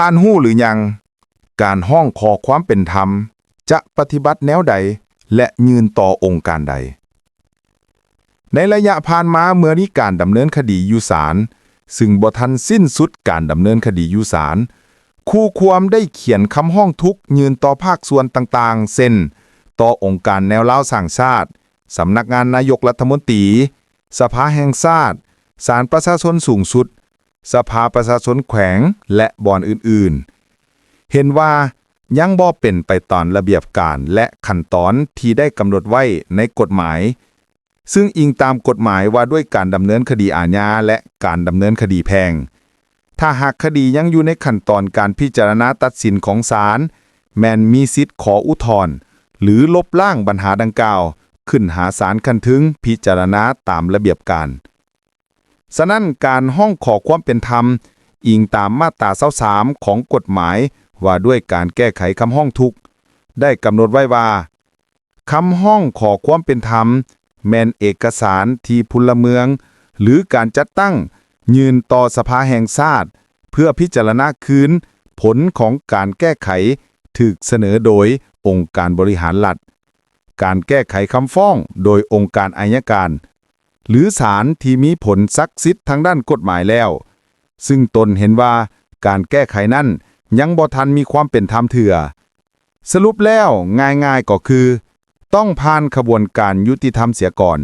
ท่านฮู้หรือยังการห้องขอความเป็นธรรมจะปฏิบัติแนวใดและยืนต่อองค์การใดในระยะผ่านมาเมื่อนี้การดำเนินคดีอยู่ศาลซึ่งบ่ทันสิ้นสุดการดำเนินคดีอยู่ศาลคู่ความได้เขียนคำห้องทุกข์ยืนต่อภาคส่วนต่างๆเช่นต่อองค์การแนวเล้าสร้างชาติสำนักงานนายกรัฐมนตรีสภาแห่งชาติศาลประชาชนสูงสุดสภาประชาชนแขวงและบ่อนอื่นๆเห็นว่ายังบ่เป็นไปตามระเบียบการและขั้นตอนที่ได้กำหนดไว้ในกฎหมายซึ่งอิงตามกฎหมายว่าด้วยการดำเนินคดีอาญาและการดำเนินคดีแพ่งถ้าหากคดียังอยู่ในขั้นตอนการพิจารณาตัดสินของศาลแม้นมีสิทธิ์ขออุทธรณ์หรือลบล้างปัญหาดังกล่าวขึ้นหาศาลขั้นถึงพิจารณาตามระเบียบการฉะนั้นการห้องขอความเป็นธรรมอิงตามมาตรา23ของกฎหมายว่าด้วยการแก้ไขคำห้องทุกข์ได้กำหนดไว้ว่าคำห้องขอความเป็นธรรมแม่นเอกสารที่พลเมืองหรือการจัดตั้งยื่นต่อสภาแห่งชาติเพื่อพิจารณาคืนผลของการแก้ไขถูกเสนอโดยองค์การบริหารรัฐการแก้ไขคำฟ้องโดยองค์การอัยการหรือศาลที่มีผลศักดิ์สิทธิ์ทางด้านกฎหมายแล้วซึ่งตนเห็นว่าการแก้ไขนั้นยังบ่ทันมีความเป็นธรรมเถื่อสรุปแล้วง่ายๆก็คือต้องผ่านขบวนการยุติธรรมเสียก่อน